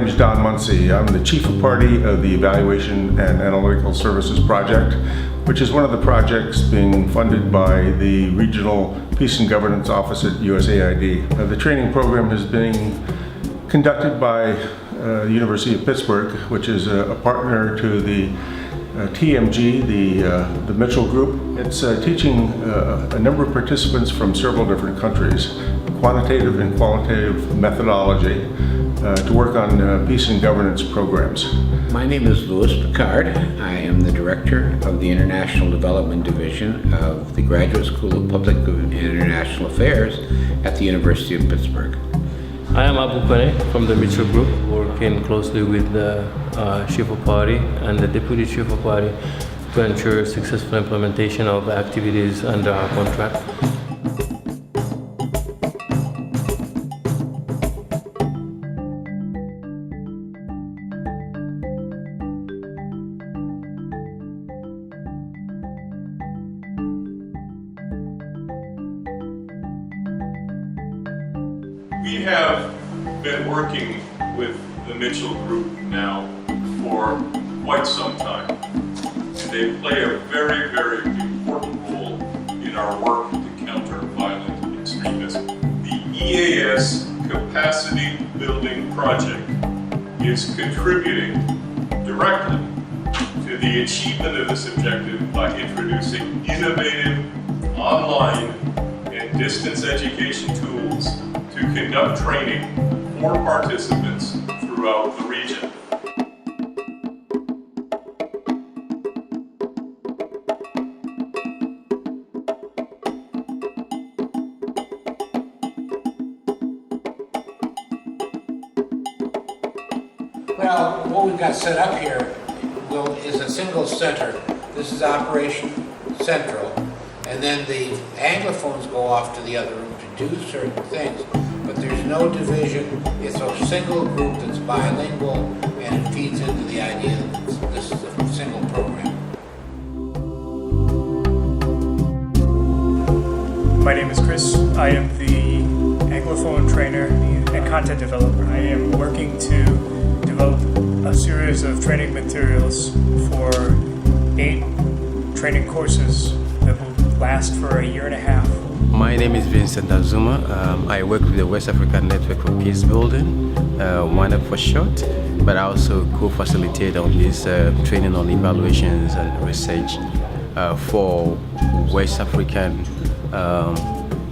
name is Muncy. I'm the Chief of Party of the Evaluation and Analytical Services Project, which is one of the projects being funded by the Regional Peace and Governance Office at USAID. The training program has been conducted by the University of Pittsburgh, which is a partner to the TMG, the Mitchell Group. It's teaching a number of participants from several different countries, quantitative and qualitative methodology to work on peace and governance programs. My name is Louis Picard. I am the Director of the International Development Division of the Graduate School of Public and International Affairs at the University of Pittsburgh. I am Abu Kone from the Mitchell Group, working closely with the Chief of Party and the Deputy Chief of Party to ensure successful implementation of activities under our contract. We have been working with the Mitchell Group now for quite some time, and they play a very, very important role in our work to counter violent extremism. The EAS Capacity Building project is contributing directly to the achievement of this objective by introducing innovative online and distance education tools to conduct training for participants throughout the region. Well, what we've got set up here is a single center. This is Operation Central, and then the Anglophones go off to the other room to do certain things. But there's no division. It's a single group that's bilingual, and it feeds into the idea that this is a single program. My name is Chris. I am the Anglophone trainer and content developer. I am working to develop a series of training materials for 8 training courses that will last for a year and a half. My name is Vincent Azumah. I work with the West African Network for Peace Building, WANEP for short, but I also co-facilitate on this training on evaluations and research for West African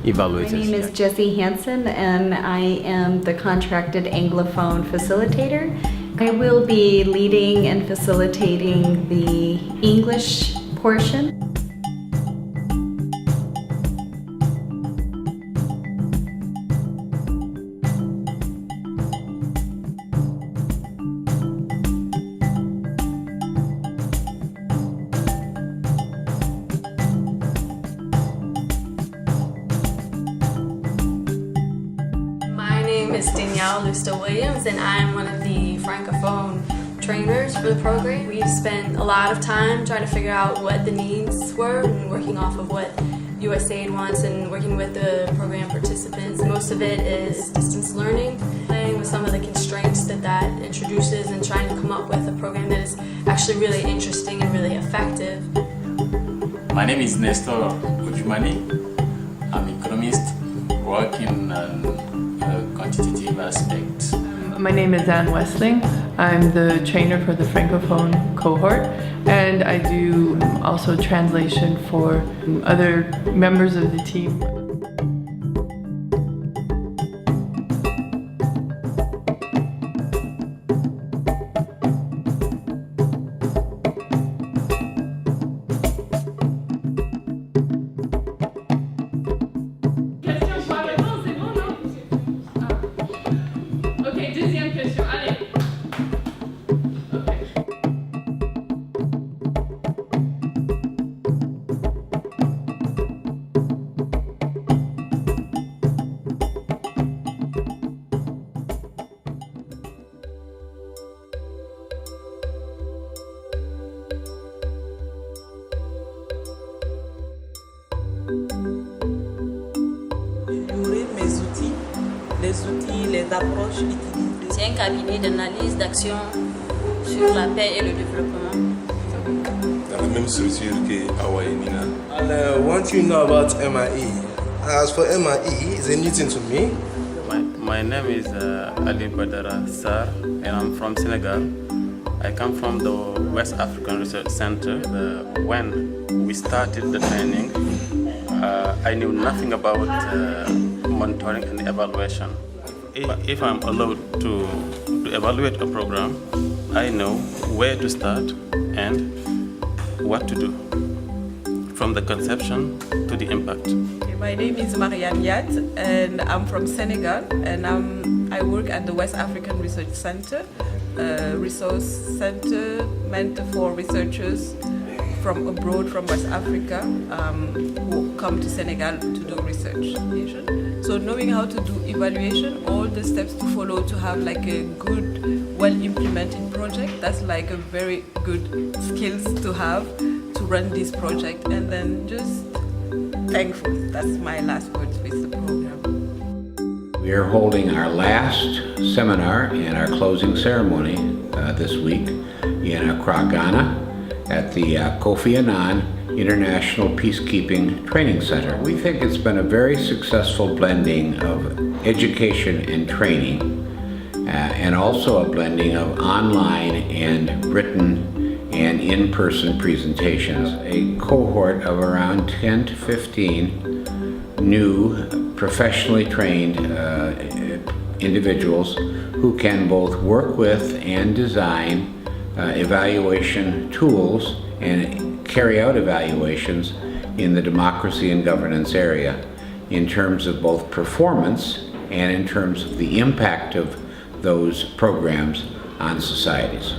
evaluators. My name is Jessie Hanson, and I am the contracted Anglophone facilitator. I will be leading and facilitating the English portion. Williams, and I'm one of the Francophone trainers for the program. We've spent a lot of time trying to figure out what the needs were and working off of what USAID wants and working with the program participants. Most of it is distance learning, playing with some of the constraints that introduces and trying to come up with a program that is actually really interesting and really effective. My name is Nestor Ojumani. I'm an economist working on quantitative aspects. My name is Anne Westling. I'm the trainer for the Francophone cohort, and I do also translation for other members of the team. Les outils, les approches utilisées. C'est un cabinet d'analyse d'action sur la paix et le développement. Dans la même structure que Hawaii Nina. And what you know about MIE? As for MIE, it's a new thing to me. My name is Ali Badara Sar, and I'm from Senegal. I come from the West African Research Center. When we started the training, I knew nothing about monitoring and evaluation. If I'm allowed to evaluate a program, I know where to start and what to do, from the conception to the impact. My name is Marianne Yat, and I'm from Senegal, and I work at the West African Research Center, a resource center meant for researchers from abroad, from West Africa, who come to Senegal to do research. So knowing how to do evaluation, all the steps to follow to have like a good, well-implemented project, that's like a very good skills to have to run this project, and then just thankful. That's my last words with the program. We are holding our last seminar and our closing ceremony this week in Accra, Ghana at the Kofi Annan International Peacekeeping Training Center. We think it's been a very successful blending of education and training and also a blending of online and written and in-person presentations. A cohort of around 10 to 15 new professionally trained individuals who can both work with and design evaluation tools and carry out evaluations in the democracy and governance area in terms of both performance and in terms of the impact of those programs on societies.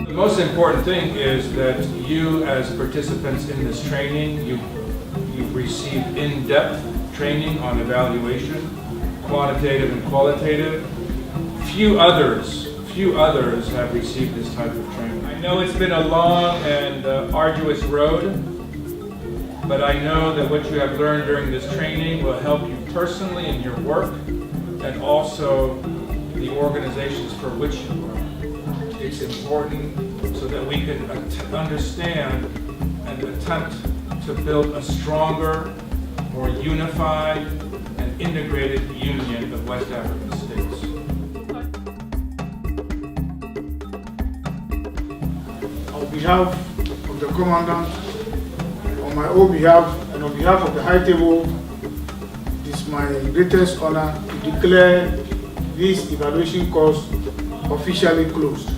The most important thing is that you, as participants in this training, you've received in-depth training on evaluation, quantitative and qualitative. Few others have received this type of training. I know it's been a long and arduous road, but I know that what you have learned during this training will help you personally in your work and also the organizations for which you work. It's important so that we can understand and attempt to build a stronger, more unified and integrated union of West African states. On behalf of the Commandant, on my own behalf and on behalf of the High Table, it is my greatest honor to declare this evaluation course officially closed.